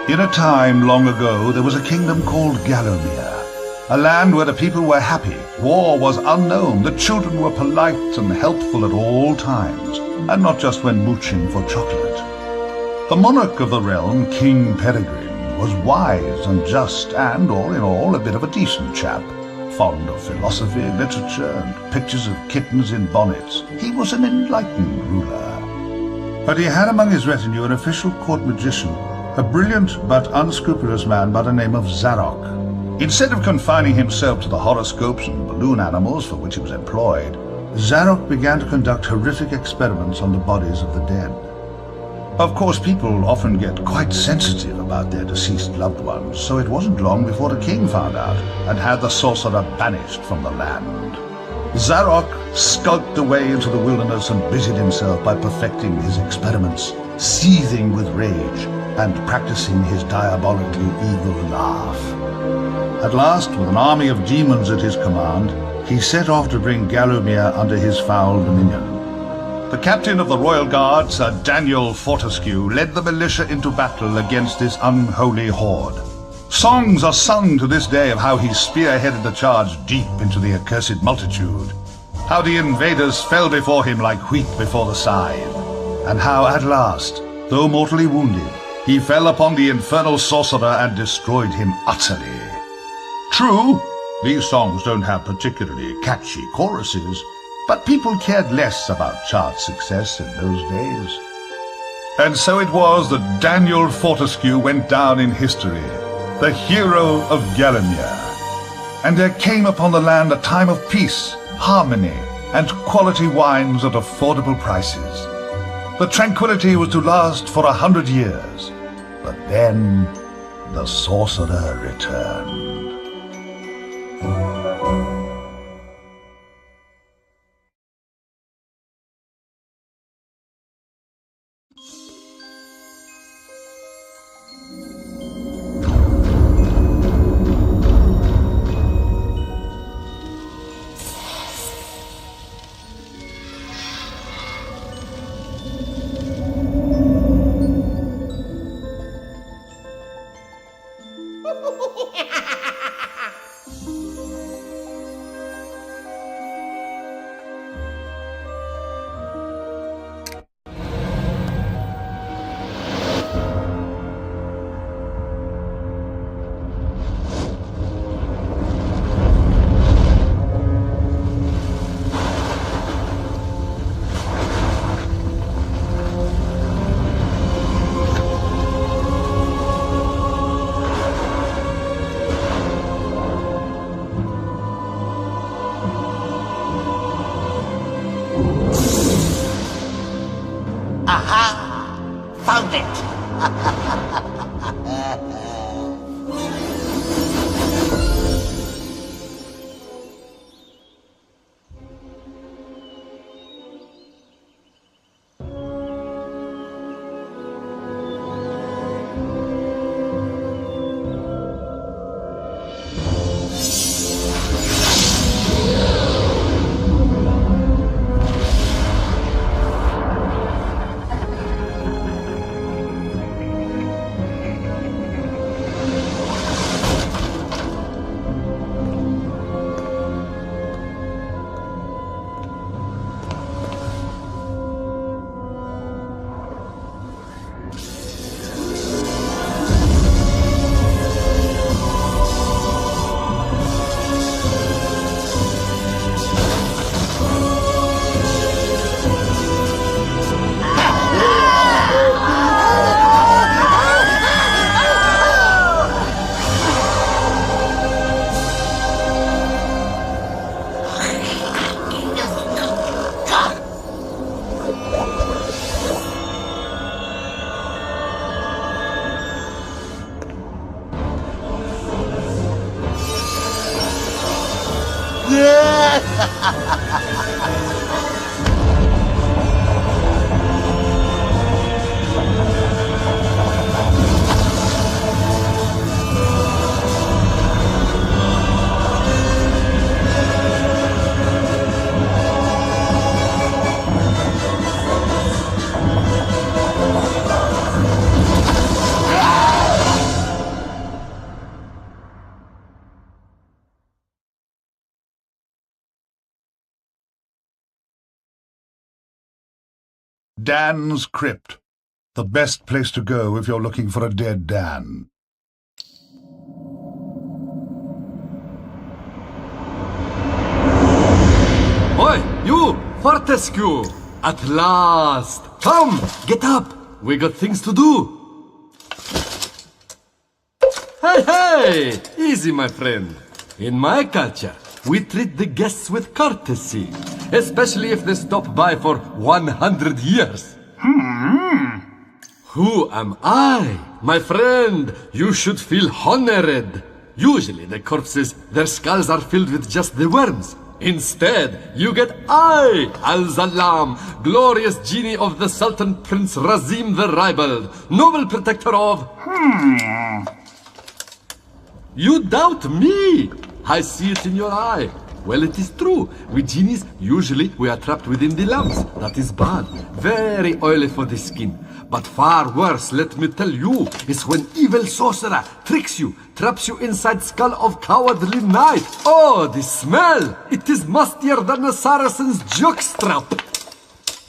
In a time long ago, there was a kingdom called Galowmere, a land where the people were happy, war was unknown, the children were polite and helpful at all times, and not just when mooching for chocolate. The monarch of the realm, King Peregrine, was wise and just and, all in all, a bit of a decent chap, fond of philosophy, literature, and pictures of kittens in bonnets. He was an enlightened ruler. But he had among his retinue an official court magician, a brilliant but unscrupulous man by the name of Zarok. Instead of confining himself to the horoscopes and balloon animals for which he was employed, Zarok began to conduct horrific experiments on the bodies of the dead. Of course, people often get quite sensitive about their deceased loved ones, so it wasn't long before the king found out and had the sorcerer banished from the land. Zarok skulked away into the wilderness and busied himself by perfecting his experiments, seething with rage and practicing his diabolically evil laugh. At last, with an army of demons at his command, he set off to bring Galowmere under his foul dominion. The captain of the royal guard, Sir Daniel Fortescue, led the militia into battle against this unholy horde. Songs are sung to this day of how he spearheaded the charge deep into the accursed multitude, how the invaders fell before him like wheat before the scythe, and how at last, though mortally wounded, he fell upon the infernal sorcerer and destroyed him utterly. True, these songs don't have particularly catchy choruses, but people cared less about chart success in those days. And so it was that Daniel Fortescue went down in history, the hero of Galowmere. And there came upon the land a time of peace, harmony, and quality wines at affordable prices. The tranquility was to last for 100 years, but then the sorcerer returned. Found it! Dan's Crypt. The best place to go if you're looking for a dead Dan. Oi, you! Fortescue! At last! Come, get up! We got things to do! Hey, hey! Easy, my friend. In my culture, we treat the guests with courtesy, especially if they stop by for 100 years. Who am I? My friend, you should feel honored. Usually the corpses, their skulls are filled with just the worms. Instead, you get I, Al-Zalam, glorious genie of the Sultan Prince Razim the Ribald, noble protector of... You doubt me? I see it in your eye. Well, it is true. With genies, usually we are trapped within the lamps. That is bad. Very oily for the skin. But far worse, let me tell you, is when evil sorcerer tricks you, traps you inside skull of cowardly knight. Oh, the smell! It is mustier than a Saracen's jockstrap.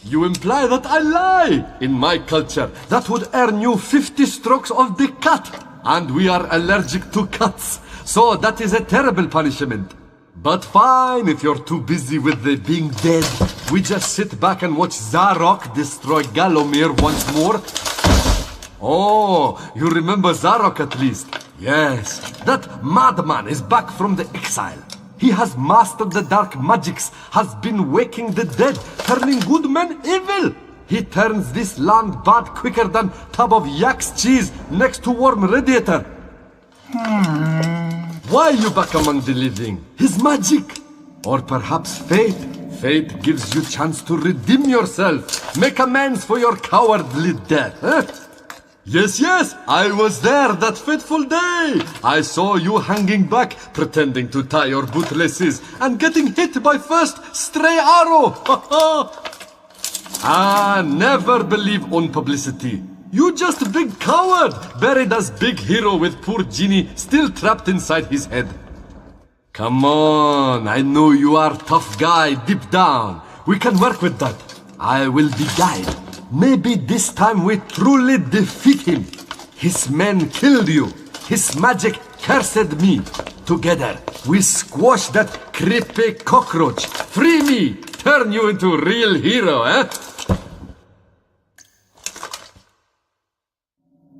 You imply that I lie. In my culture, that would earn you 50 strokes of the cut. And we are allergic to cuts. So that is a terrible punishment. But fine, if you're too busy with the being dead, we just sit back and watch Zarok destroy Galowmere once more. Oh, you remember Zarok at least? Yes, that madman is back from the exile. He has mastered the dark magics, has been waking the dead, turning good men evil. He turns this land bad quicker than tub of yak's cheese next to warm radiator. Why you back among the living? His magic? Or perhaps fate? Fate gives you chance to redeem yourself. Make amends for your cowardly death, huh? Yes, yes, I was there that fateful day. I saw you hanging back, pretending to tie your bootlaces, and getting hit by first stray arrow. Never believe on publicity. You just a big coward, buried as big hero with poor genie still trapped inside his head. Come on, I know you are tough guy deep down. We can work with that. I will be guide. Maybe this time we truly defeat him. His men killed you. His magic cursed me. Together, we squash that creepy cockroach. Free me! Turn you into a real hero, eh?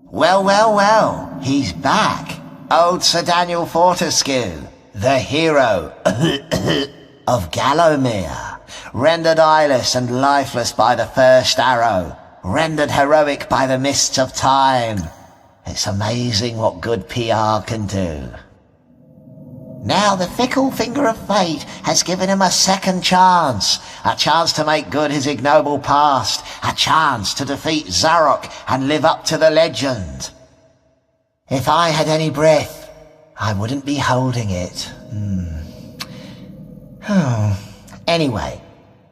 Well, well, well, he's back. Old Sir Daniel Fortescue, the hero of Galowmere, rendered eyeless and lifeless by the first arrow, rendered heroic by the mists of time. It's amazing what good PR can do. Now the fickle finger of fate has given him a second chance. A chance to make good his ignoble past. A chance to defeat Zarok and live up to the legend. If I had any breath, I wouldn't be holding it. Anyway,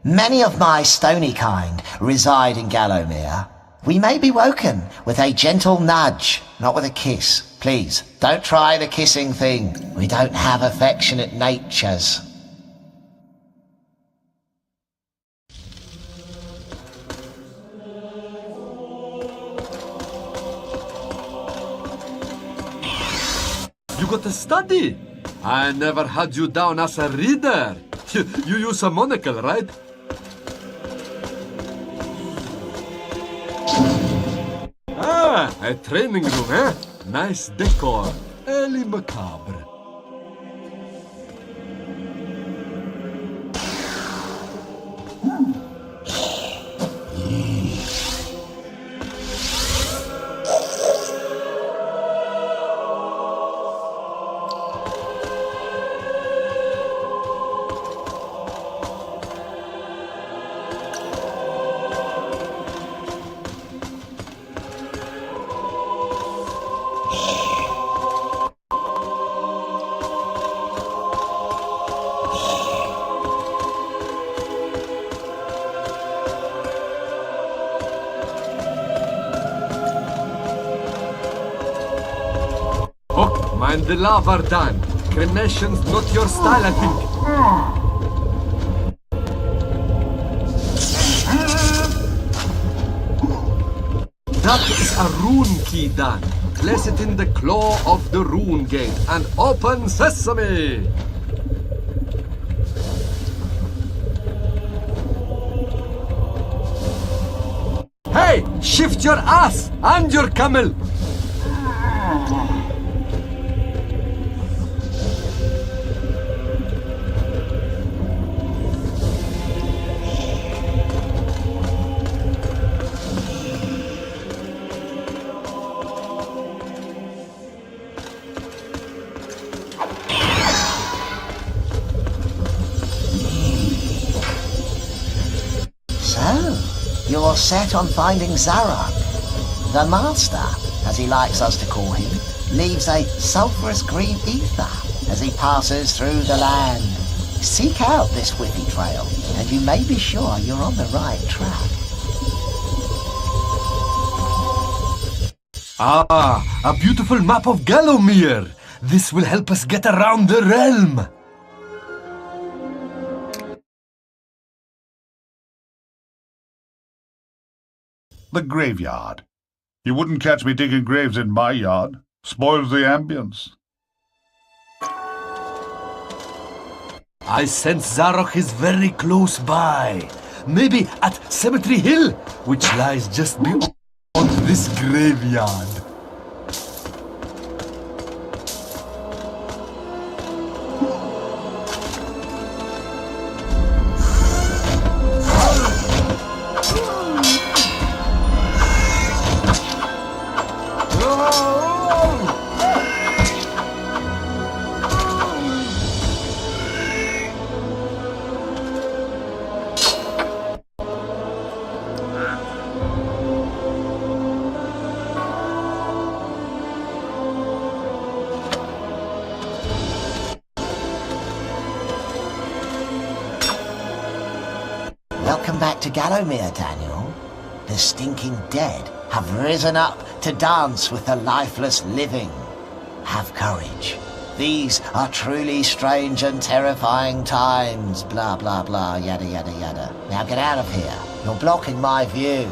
many of my stony kind reside in Galowmere. We may be woken with a gentle nudge, not with a kiss. Please, don't try the kissing thing. We don't have affectionate natures. You got to study. I never had you down as a reader. You use a monocle, right? A training room, eh? Nice decor. Early macabre. Mind the lava, Dan. Cremation's not your style, I think. That is a rune key, Dan. Place it in the claw of the rune gate and open sesame! Hey! Shift your ass and your camel! You're set on finding Zarok. The Master, as he likes us to call him, leaves a sulphurous green ether as he passes through the land. Seek out this whiffy trail, and you may be sure you're on the right track. Ah, a beautiful map of Galowmere. This will help us get around the realm. The graveyard. You wouldn't catch me digging graves in my yard. Spoils the ambience. I sense Zarok is very close by. Maybe at Cemetery Hill, which lies just beyond this graveyard. Welcome back to Galowmere, Daniel. The stinking dead have risen up to dance with the lifeless living. Have courage. These are truly strange and terrifying times. Blah, blah, blah, yada, yada, yada. Now get out of here. You're blocking my view.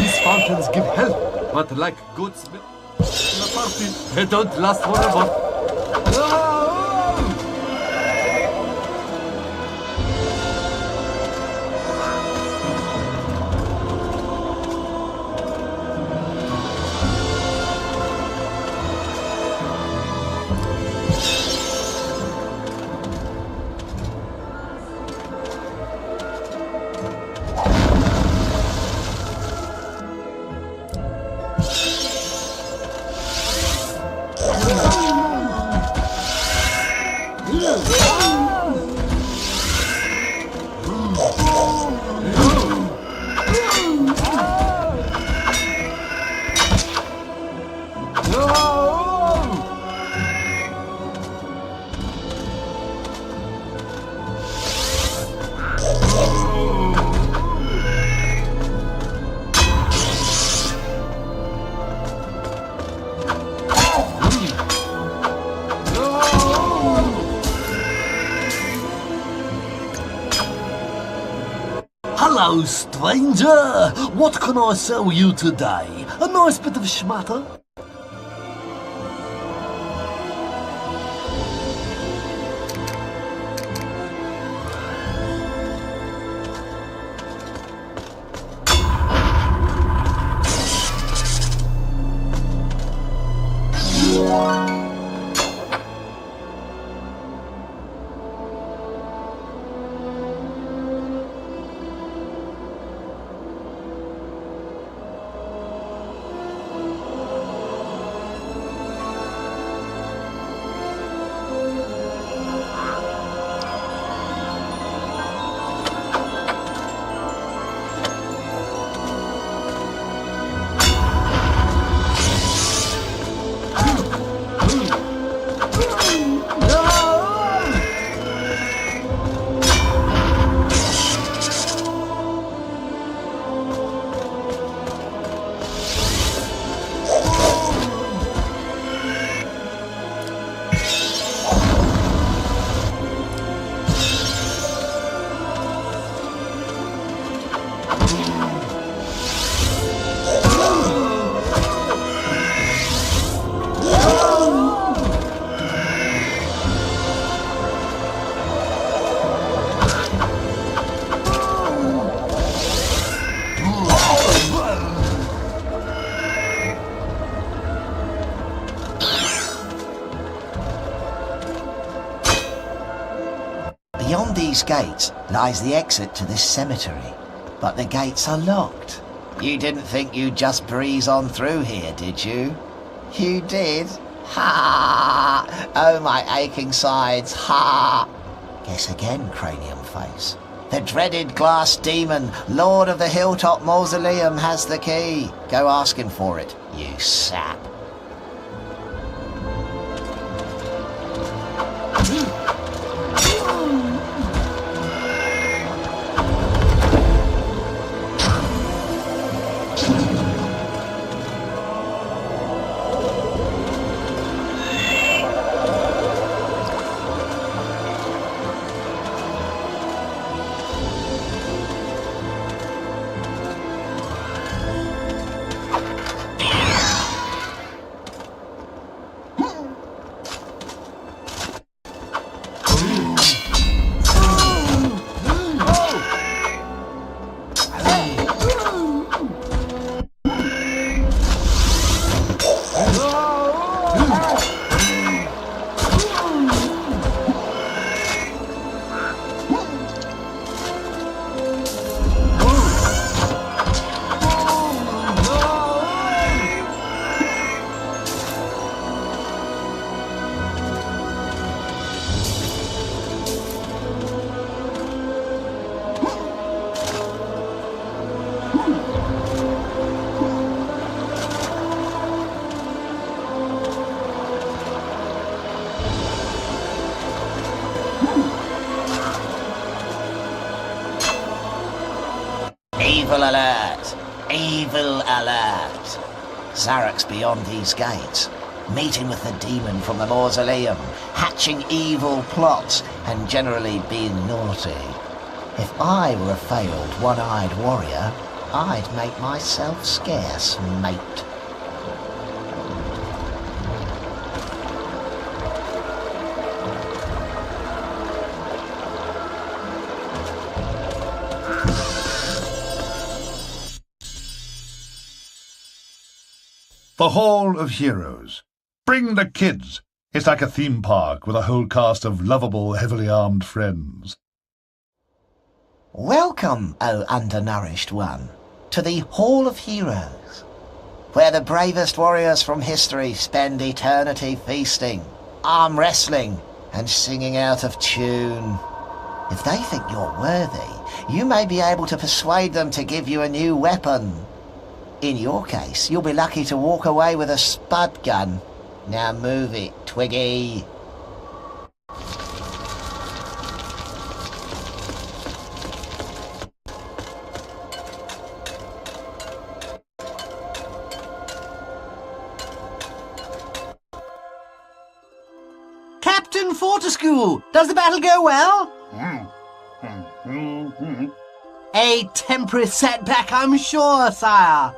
These fountains give health, but like goats in a party, they don't last forever. Ah! Hello, stranger! What can I sell you today? A nice bit of schmatter? Beyond these gates lies the exit to this cemetery, but the gates are locked. You didn't think you'd just breeze on through here, did you? You did? Ha! Oh, my aching sides, ha! Guess again, cranium face. The dreaded glass demon, Lord of the Hilltop Mausoleum, has the key. Go ask him for it, you sap. Alert! Zarok's beyond these gates, meeting with the demon from the mausoleum, hatching evil plots, and generally being naughty. If I were a failed one-eyed warrior, I'd make myself scarce, mate. The Hall of Heroes. Bring the kids. It's like a theme park with a whole cast of lovable, heavily armed friends. Welcome, O undernourished one, to the Hall of Heroes, where the bravest warriors from history spend eternity feasting, arm wrestling, and singing out of tune. If they think you're worthy, you may be able to persuade them to give you a new weapon. In your case, you'll be lucky to walk away with a spud gun. Now move it, Twiggy. Captain Fortescue, does the battle go well? A temporary setback, I'm sure, sire.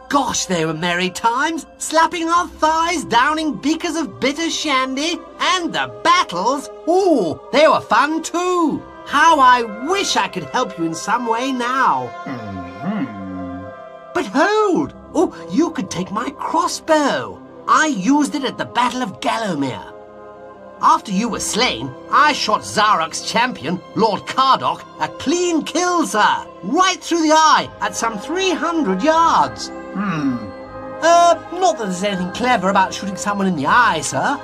Gosh, they were merry times, slapping our thighs, downing beakers of bitter shandy, and the battles, ooh, they were fun too. How I wish I could help you in some way now. But hold! Oh, you could take my crossbow. I used it at the Battle of Galowmere. After you were slain, I shot Zarok's champion, Lord Kardok, a clean kill, sir, right through the eye at some 300 yards. Not that there's anything clever about shooting someone in the eye, sir.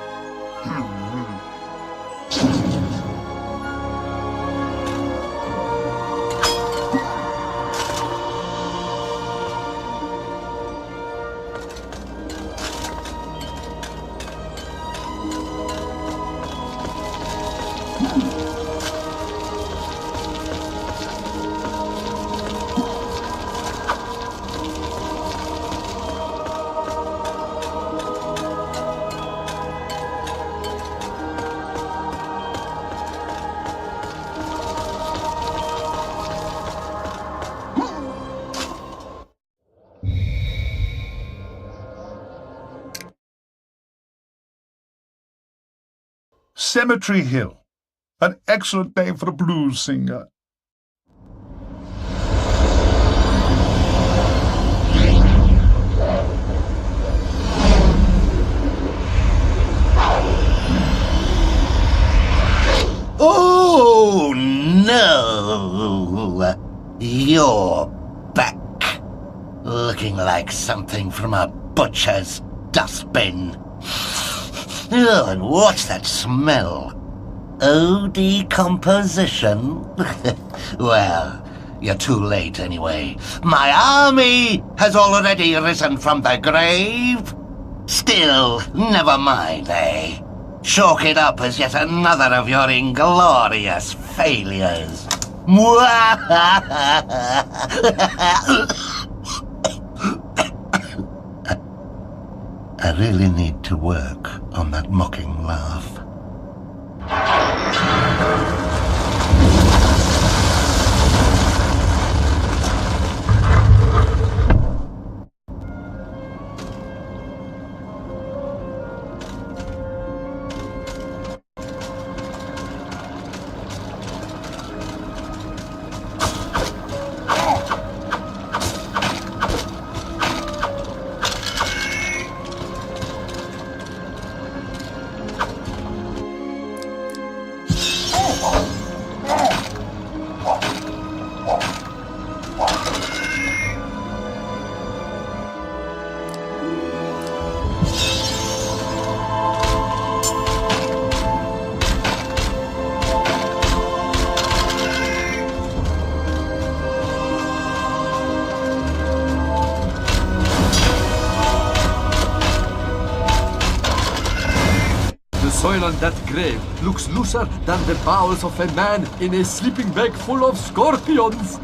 Cemetery Hill. An excellent name for a blues singer. Oh, no! You're back. Looking like something from a butcher's dustbin. Oh, and what's that smell? Oh, decomposition? Well, you're too late anyway. My army has already risen from the grave. Still, never mind, eh? Chalk it up as yet another of your inglorious failures. I really need to work on that mocking laugh. The soil on that grave looks looser than the bowels of a man in a sleeping bag full of scorpions.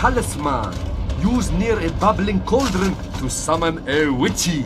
Talisman, used near a bubbling cauldron to summon a witchy.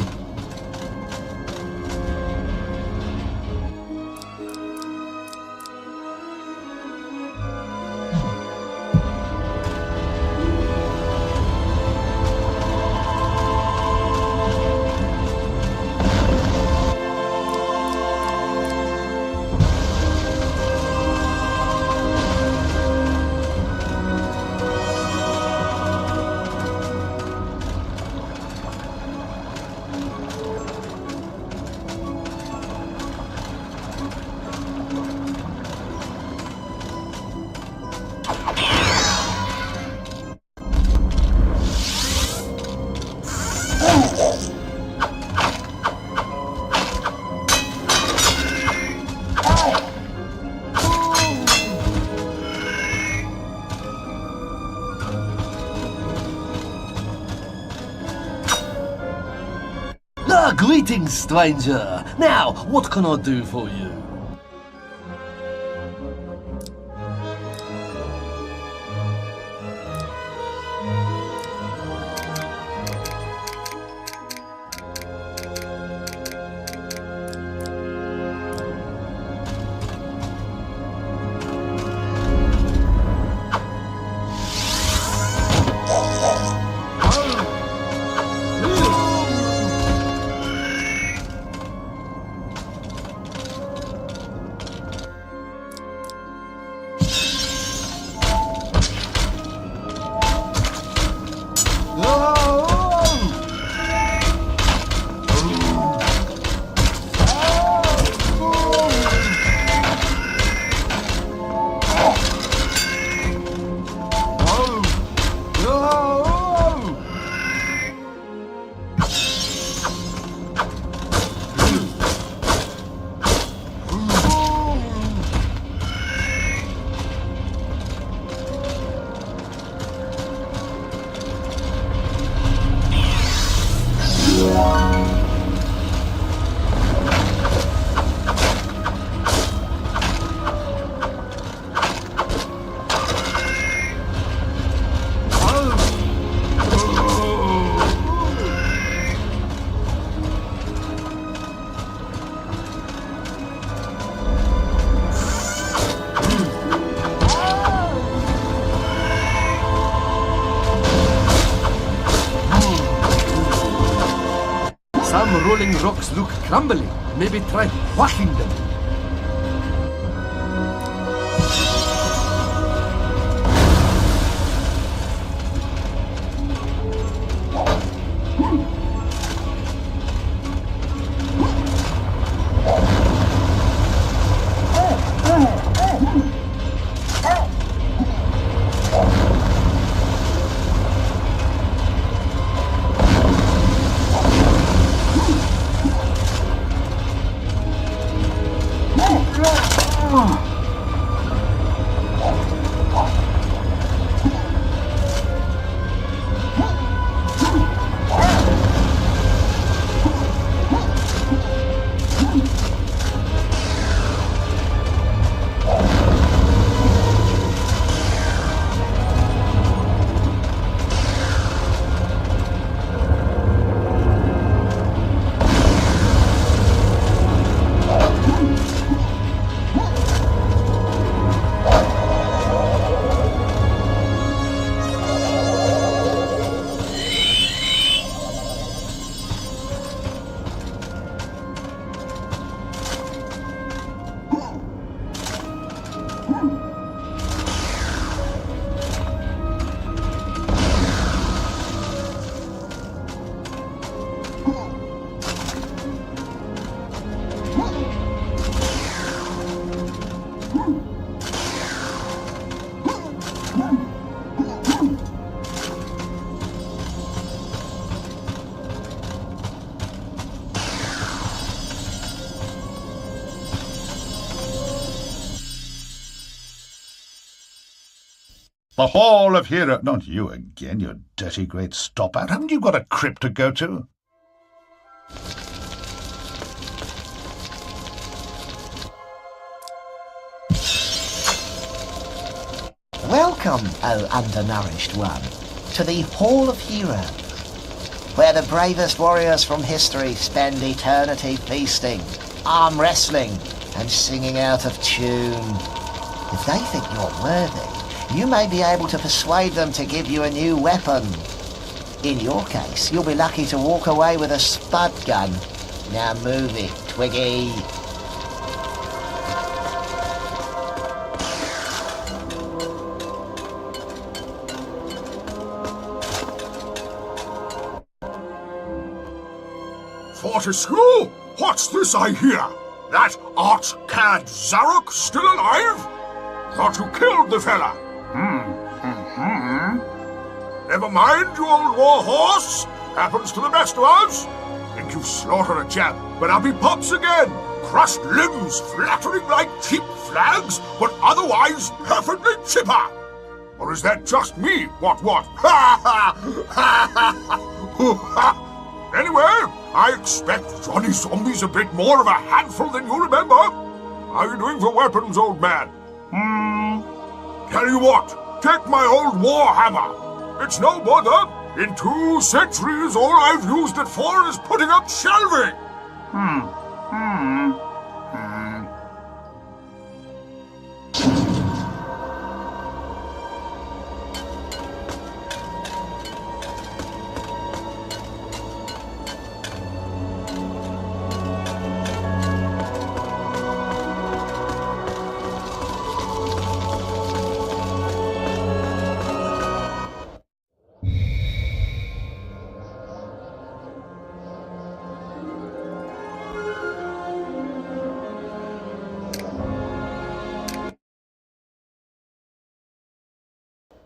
Greetings, stranger. Now, what can I do for you? Some rolling rocks look crumbly. Maybe try whacking them. The Hall of Hero... Not you again, you dirty great stop-out. Haven't you got a crypt to go to? Welcome, O undernourished one, to the Hall of Heroes, where the bravest warriors from history spend eternity feasting, arm wrestling, and singing out of tune. If they think you're worthy, you may be able to persuade them to give you a new weapon. In your case, you'll be lucky to walk away with a spud gun. Now move it, Twiggy. Fortescue, what's this I hear? That art-cad Zarok still alive? Thought you killed the fella. Never mind, you old war horse. Happens to the best of us. Think you've slaughtered a chap, but up he pops again. Crushed limbs flattering like cheap flags, but otherwise perfectly chipper. Or is that just me? What? Ha ha! Ha ha! Anyway, I expect Johnny Zombie's a bit more of a handful than you remember. How are you doing for weapons, old man? Tell you what, take my old war hammer. It's no bother. In 2 centuries, all I've used it for is putting up shelving.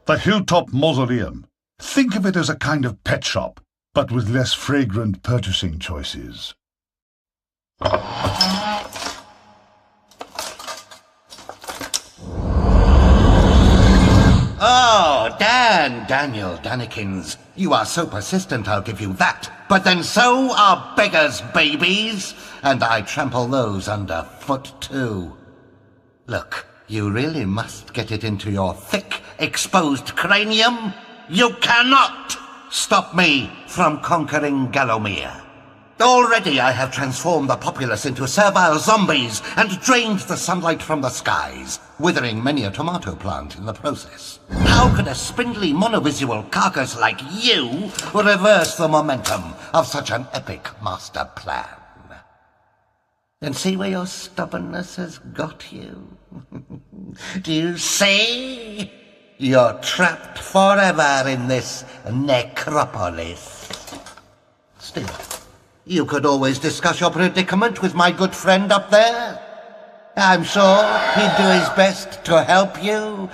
The Hilltop Mausoleum. Think of it as a kind of pet shop, but with less fragrant purchasing choices. Oh, Daniel Danikins. You are so persistent, I'll give you that. But then so are beggars' babies, and I trample those underfoot too. Look, you really must get it into your thick, exposed cranium. You cannot stop me from conquering Galowmere. Already I have transformed the populace into servile zombies and drained the sunlight from the skies, withering many a tomato plant in the process. How could a spindly monovisual carcass like you reverse the momentum of such an epic master plan? And see where your stubbornness has got you? Do you see? You're trapped forever in this necropolis. Still, you could always discuss your predicament with my good friend up there. I'm sure he'd do his best to help you.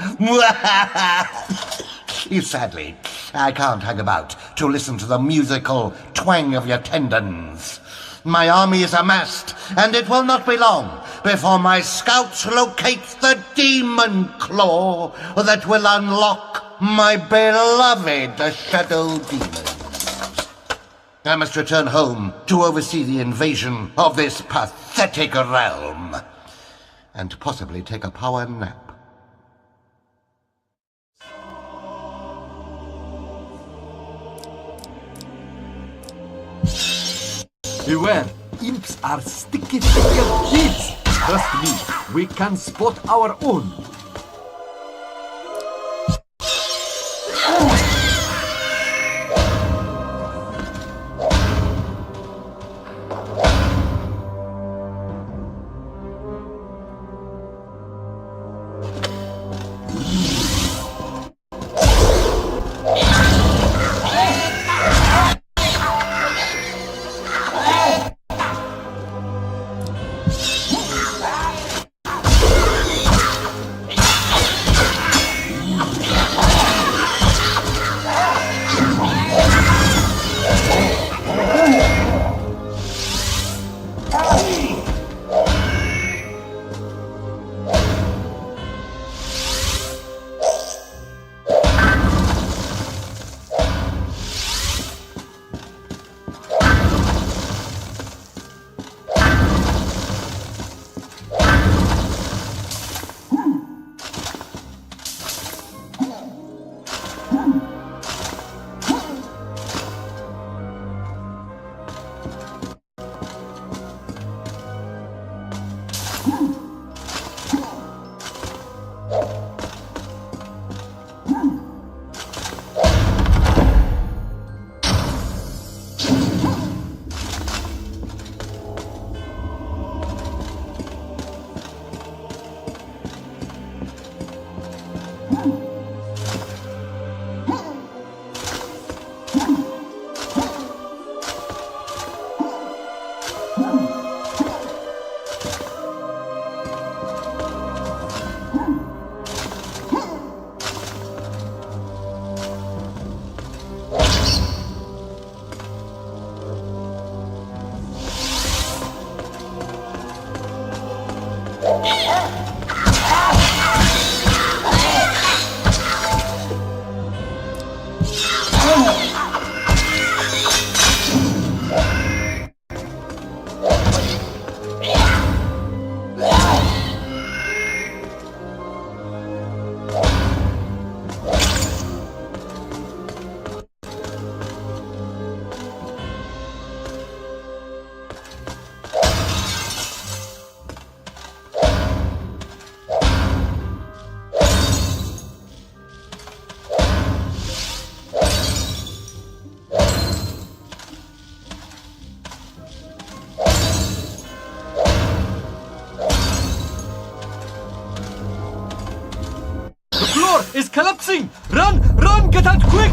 Sadly, I can't hang about to listen to the musical twang of your tendons. My army is amassed, and it will not be long before my scouts locate the demon claw that will unlock my beloved shadow demons. I must return home to oversee the invasion of this pathetic realm, and possibly take a power nap. Beware, imps are sticky kids. Trust me, we can spot our own. Is collapsing! Run! Run! Get out quick!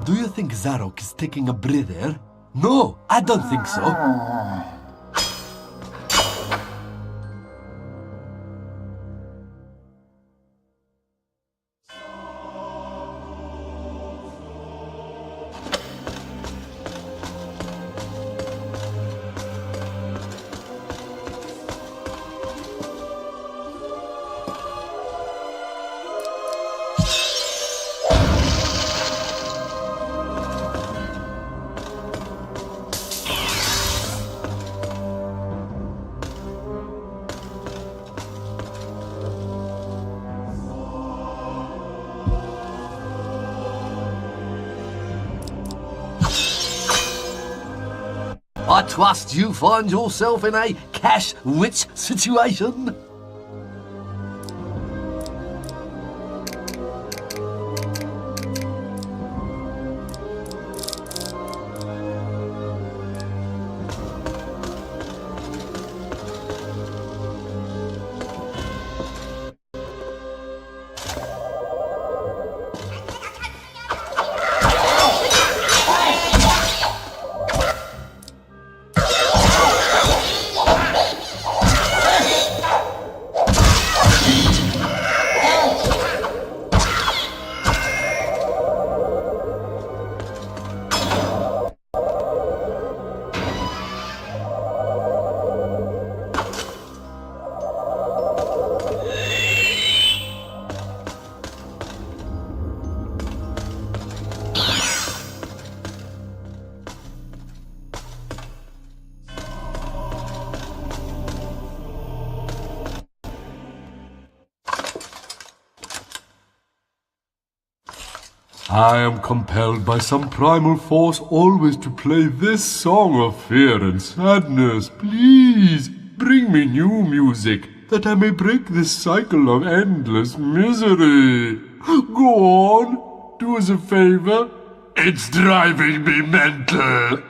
Do you think Zarok is taking a breather? No, I don't think so. I trust you find yourself in a cash-rich situation. I am compelled by some primal force always to play this song of fear and sadness. Please, bring me new music, that I may break this cycle of endless misery. Go on, do us a favor. It's driving me mental.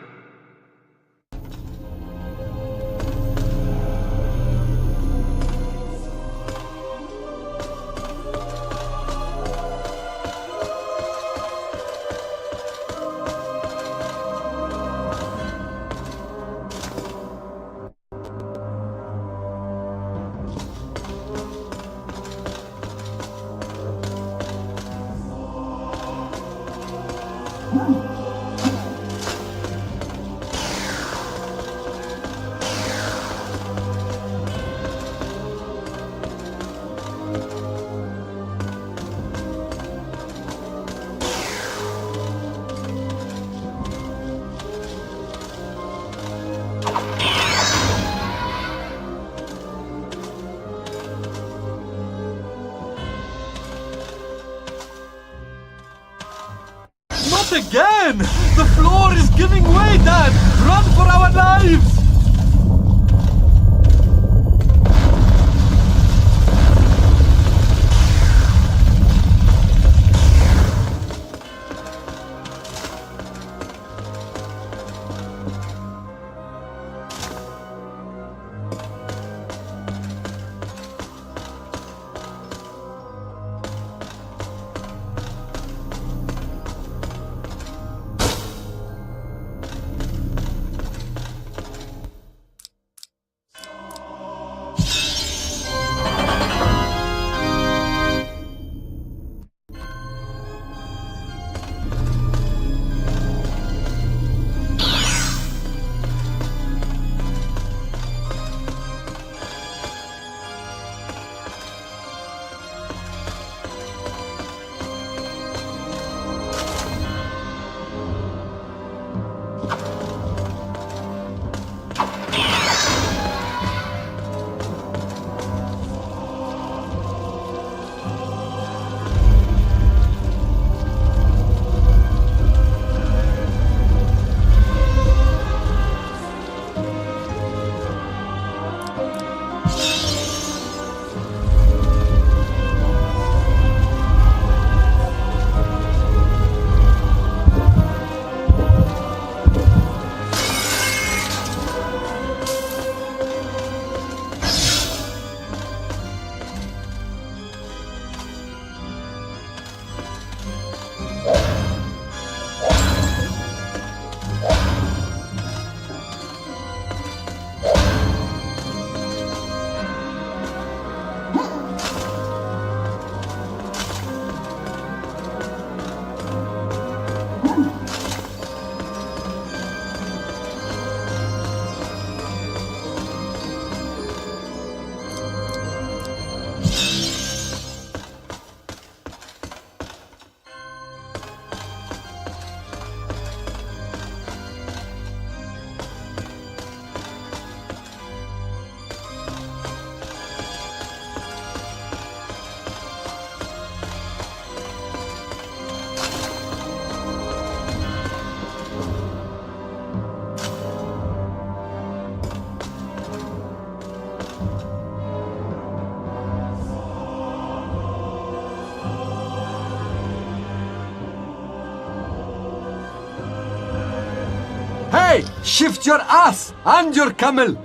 Not again! The floor is giving way, Dad! Run for our lives! Hey, shift your ass and your camel.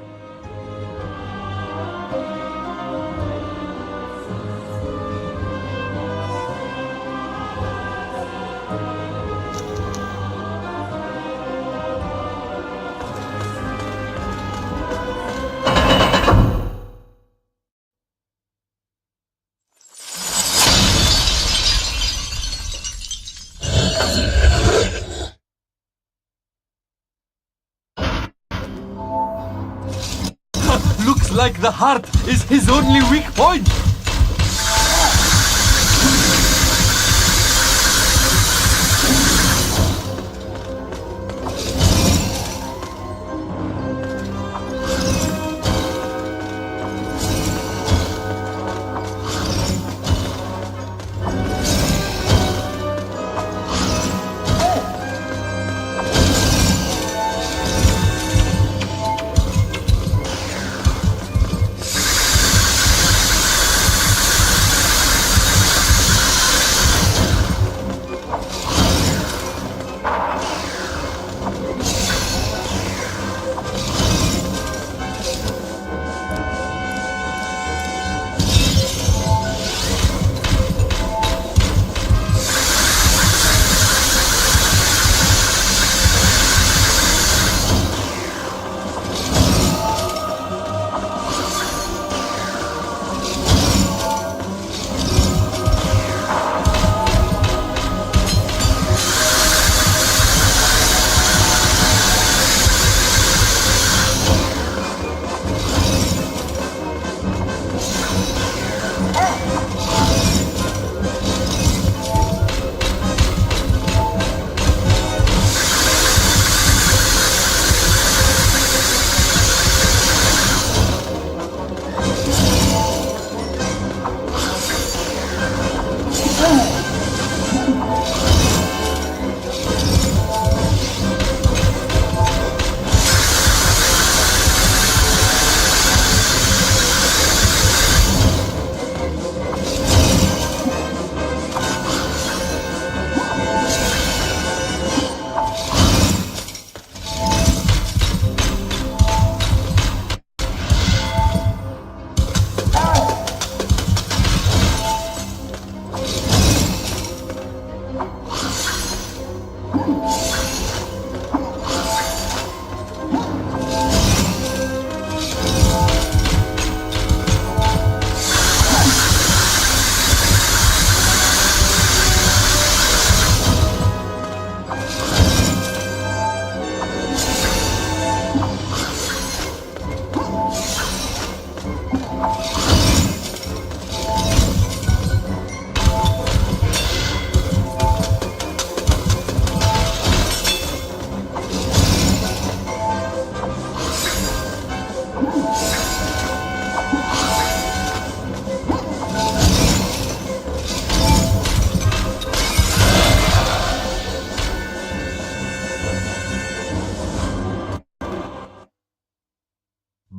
Looks like the heart is his only weak point.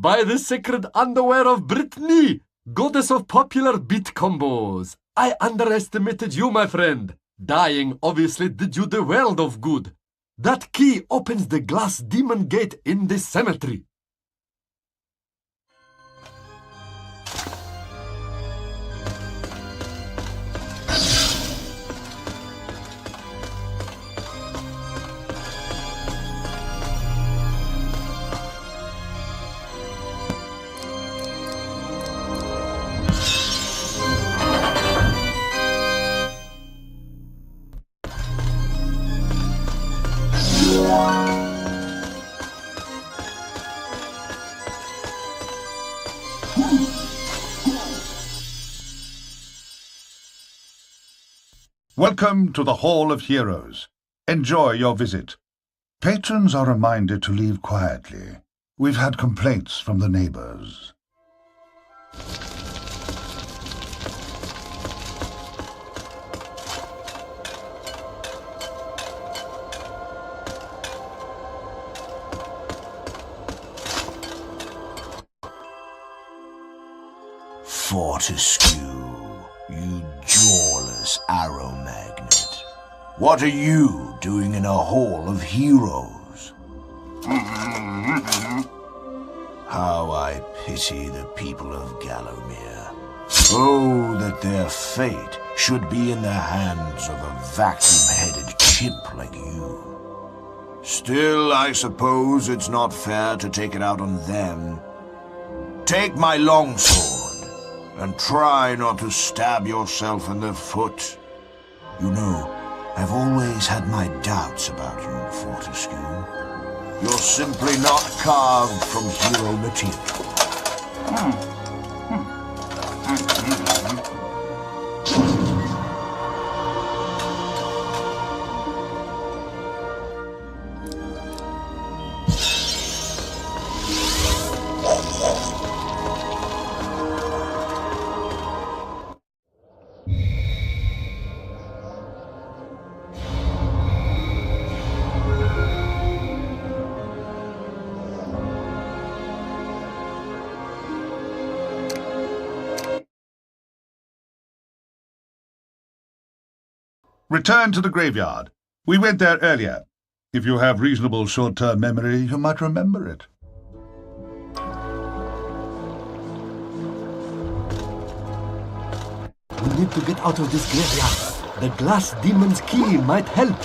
By the sacred underwear of Brittany, goddess of popular beat combos. I underestimated you, my friend. Dying obviously did you the world of good. That key opens the glass demon gate in the cemetery. Welcome to the Hall of Heroes. Enjoy your visit. Patrons are reminded to leave quietly. We've had complaints from the neighbors. Fortescue, you jawless arrow magnet. What are you doing in a hall of heroes? pity the people of Galowmere. Oh, that their fate should be in the hands of a vacuum-headed chimp like you. Still, I suppose it's not fair to take it out on them. Take my longsword, and try not to stab yourself in the foot. You know, I've always had my doubts about you, Fortescue. You're simply not carved from hero material. Return to the graveyard. We went there earlier. If you have reasonable short-term memory, you might remember it. We need to get out of this graveyard. The glass demon's key might help.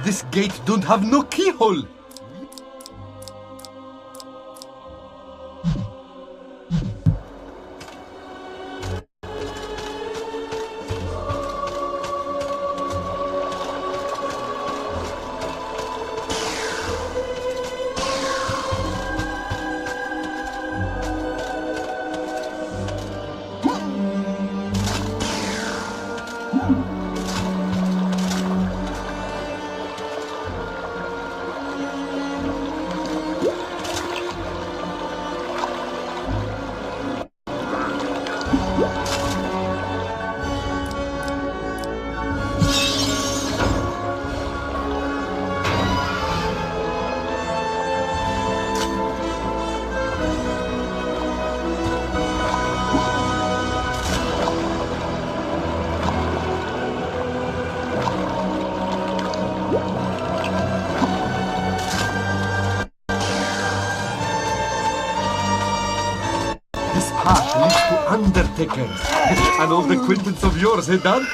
This gate don't have no keyhole. This path leads to undertakers. An old acquaintance of yours, eh, Dan?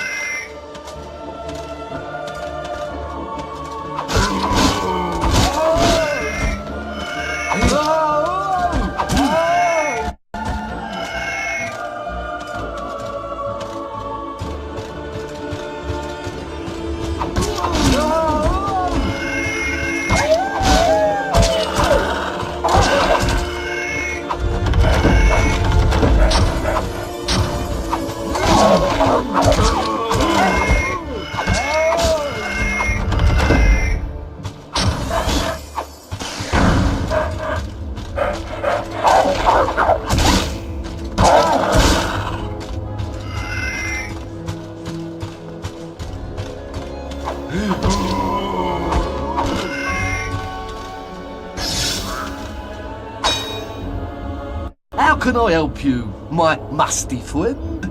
How can I help you, my musty friend?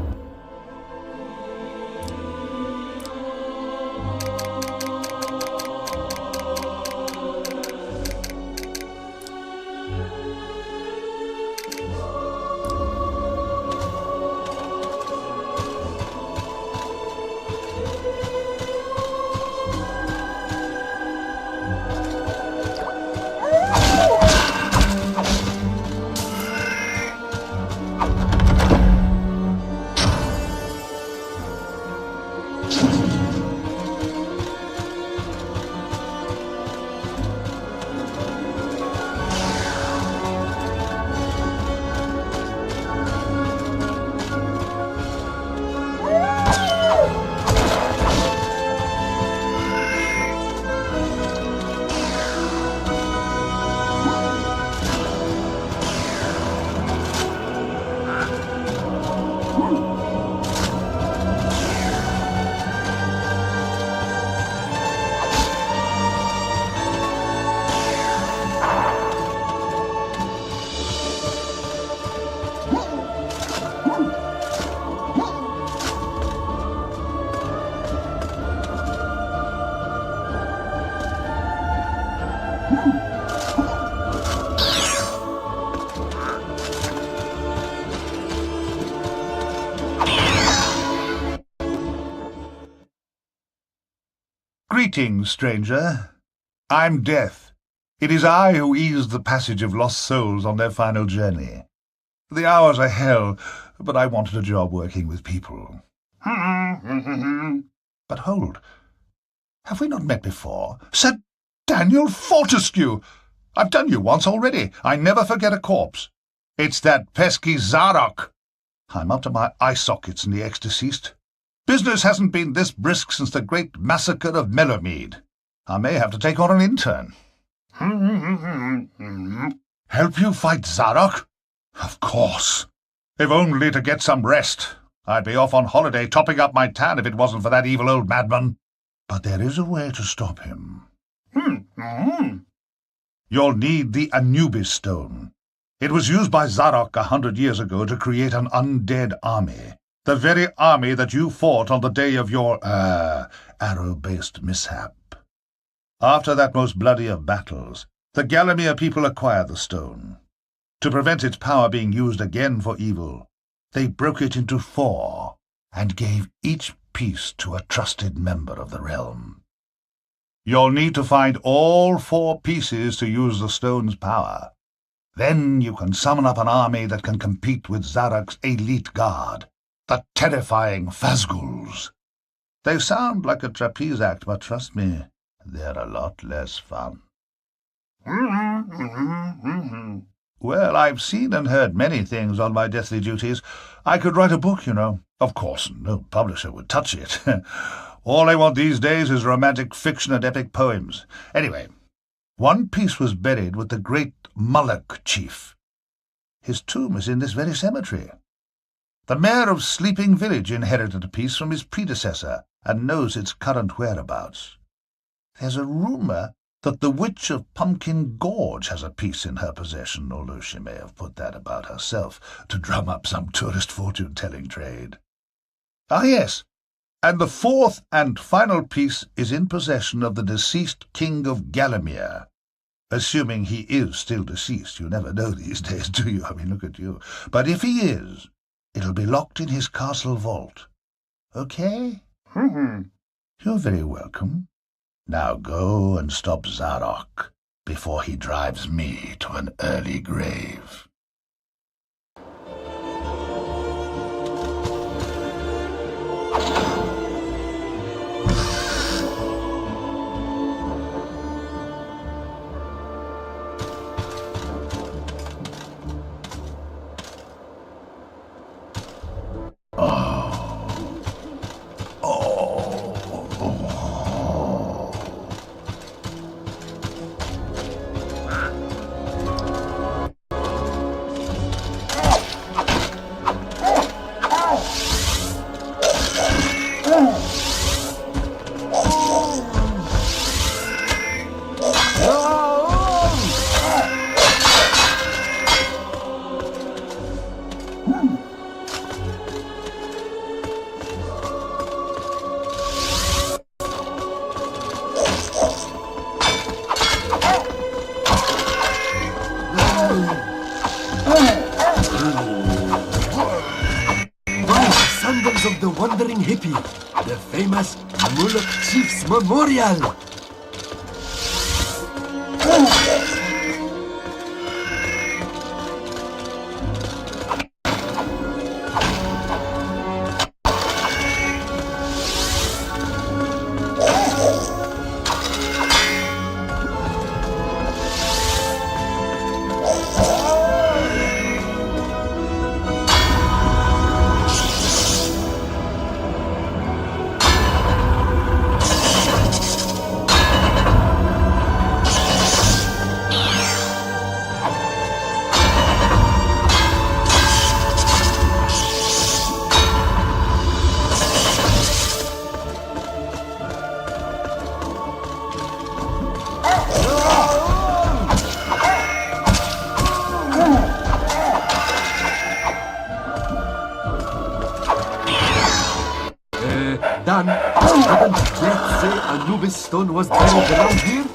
Greetings, stranger. I'm Death. It is I who eased the passage of lost souls on their final journey. The hours are hell, but I wanted a job working with people. But hold, have we not met before? Sir Daniel Fortescue! I've done you once already. I never forget a corpse. It's that pesky Zarok. I'm up to my eye sockets in the ex-deceased. Business hasn't been this brisk since the great massacre of Mellowmead. I may have to take on an intern. Help you fight Zarok? Of course. If only to get some rest. I'd be off on holiday topping up my tan if it wasn't for that evil old madman. But there is a way to stop him. You'll need the Anubis Stone. It was used by Zarok 100 years ago to create an undead army. The very army that you fought on the day of your, arrow-based mishap. After that most bloody of battles, the Galowmere people acquired the stone. To prevent its power being used again for evil, they broke it into 4 and gave each piece to a trusted member of the realm. You'll need to find all 4 pieces to use the stone's power. Then you can summon up an army that can compete with Zarok's elite guard, the terrifying Phasguls. They sound like a trapeze act, but trust me, they're a lot less fun. Well, I've seen and heard many things on my deathly duties. I could write a book, you know. Of course, no publisher would touch it. All I want these days is romantic fiction and epic poems. Anyway, one piece was buried with the great Mullock chief. His tomb is in this very cemetery. The mayor of Sleeping Village inherited a piece from his predecessor and knows its current whereabouts. There's a rumor that the Witch of Pumpkin Gorge has a piece in her possession, although she may have put that about herself to drum up some tourist fortune-telling trade. Ah, yes, and the 4th and final piece is in possession of the deceased King of Galowmere. Assuming he is still deceased. You never know these days, do you? I mean, look at you. But if he is, it'll be locked in his castle vault. Okay? You're very welcome. Now go and stop Zarok before he drives me to an early grave. flying hippie, the famous Muluk Chief's Memorial. Dan, didn't Death say Anubis stone was buried around here?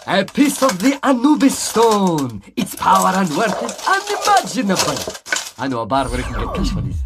A piece of the Anubis stone. Its power and worth is unimaginable. I know a bar where you can get cash for this.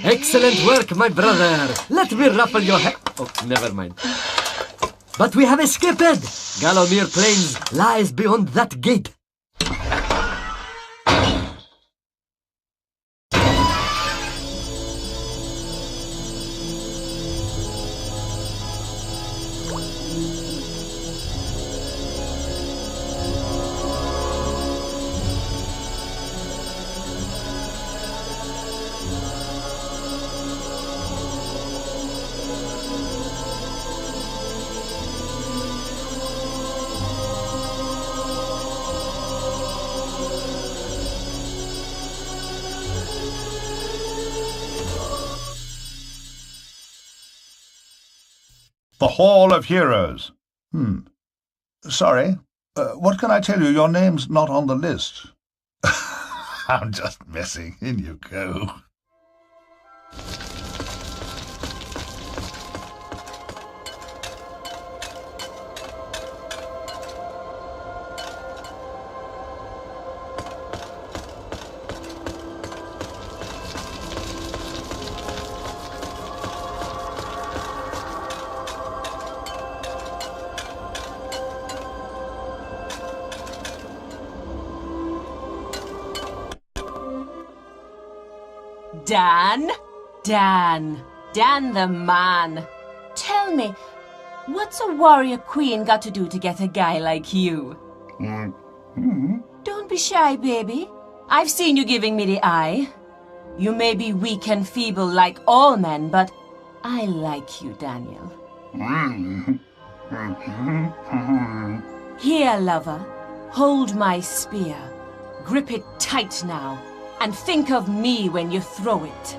Excellent work, my brother. Let me ruffle your hair. Oh, never mind. But we have escaped. Galowmere Plains lies beyond that gate. The Hall of Heroes. Sorry. What can I tell you? Your name's not on the list. I'm just messing. In you go. Dan the man. Tell me, what's a warrior queen got to do to get a guy like you? Don't be shy, baby. I've seen you giving me the eye. You may be weak and feeble like all men, but I like you, Daniel. Here, lover, hold my spear. Grip it tight now, and think of me when you throw it.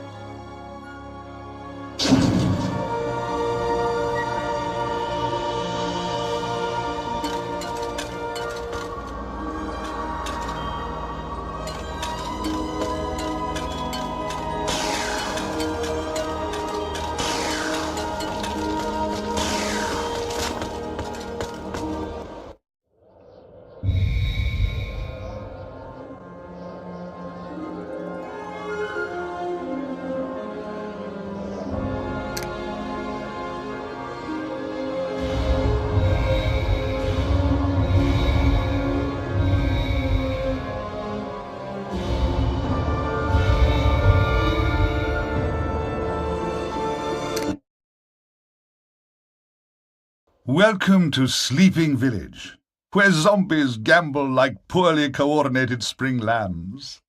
Welcome to Sleeping Village, where zombies gamble like poorly coordinated spring lambs.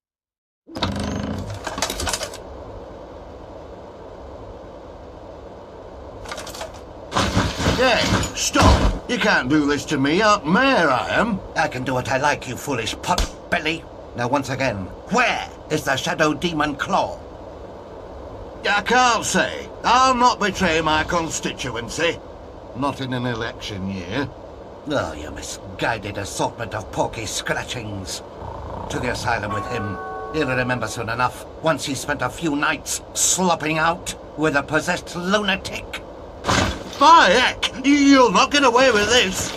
Hey, stop! You can't do this to me, Aunt Mare I am. I can do what I like, you foolish pot-belly. Now once again, where is the Shadow Demon Claw? I can't say. I'll not betray my constituency. Not in an election year. Oh, you misguided assortment of porky scratchings. To the asylum with him. He'll remember soon enough, once he spent a few nights slopping out with a possessed lunatic. By heck! You'll not get away with this!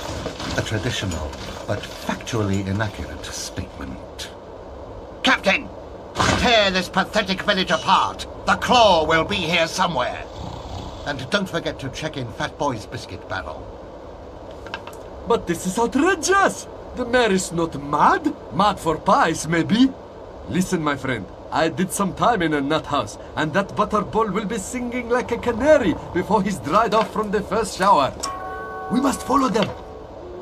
A traditional, but factually inaccurate statement. Captain! Tear this pathetic village apart! The claw will be here somewhere! And don't forget to check in Fat Boy's biscuit barrel. But this is outrageous! The mayor is not mad? Mad for pies, maybe? Listen, my friend. I did some time in a nut house, and that butterball will be singing like a canary before he's dried off from the first shower. We must follow them.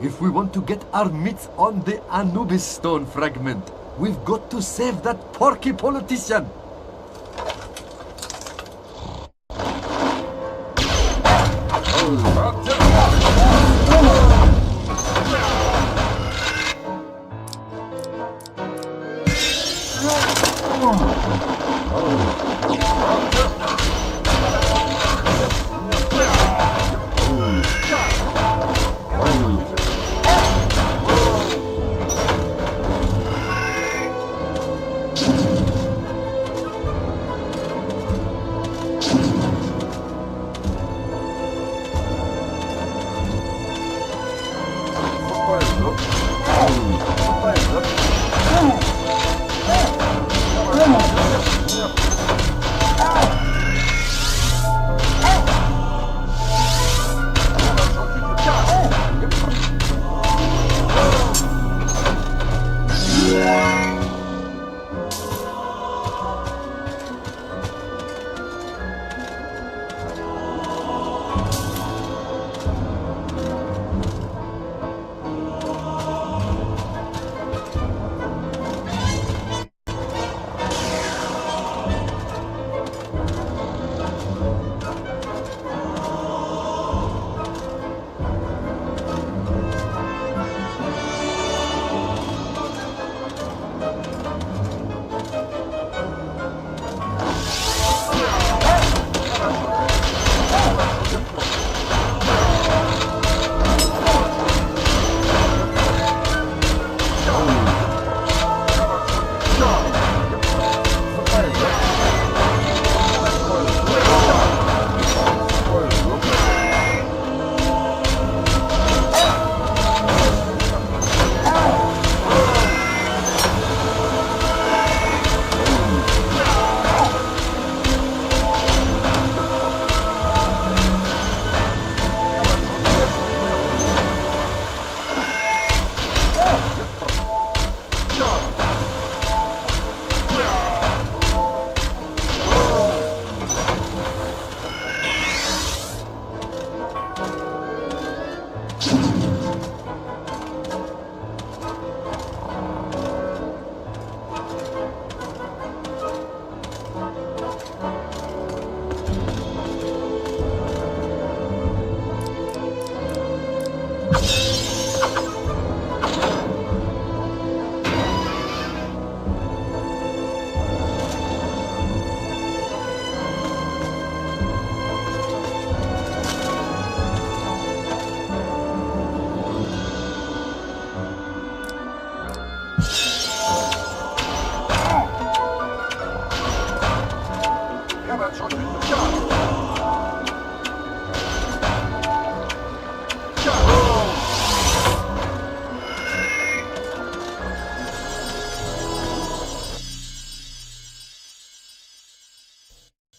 If we want to get our mitts on the Anubis stone fragment, we've got to save that porky politician.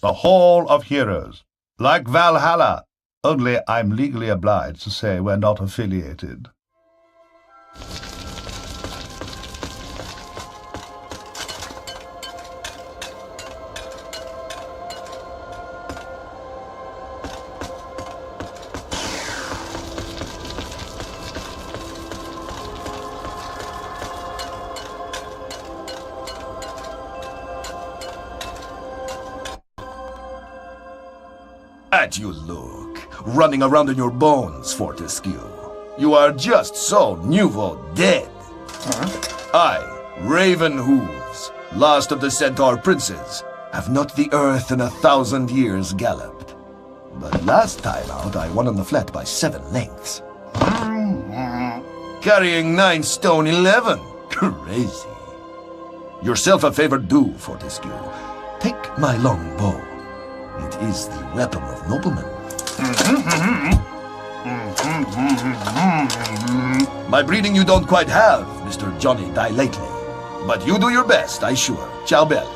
The Hall of Heroes. Like Valhalla, only I'm legally obliged to say we're not affiliated. At you look, running around in your bones, Fortescue. You are just so nouveau dead. I, Raven Hooves, last of the Centaur princes, have not the earth in 1,000 years galloped. But last time out, I won on the flat by 7 lengths. Carrying 9 stone 11. Crazy. Yourself a favor do, Fortescue. Take my long bow. It is the weapon of noblemen. My breeding you don't quite have, Mr. Johnny Die Lately. But you do your best, I sure. Ciao, Bell.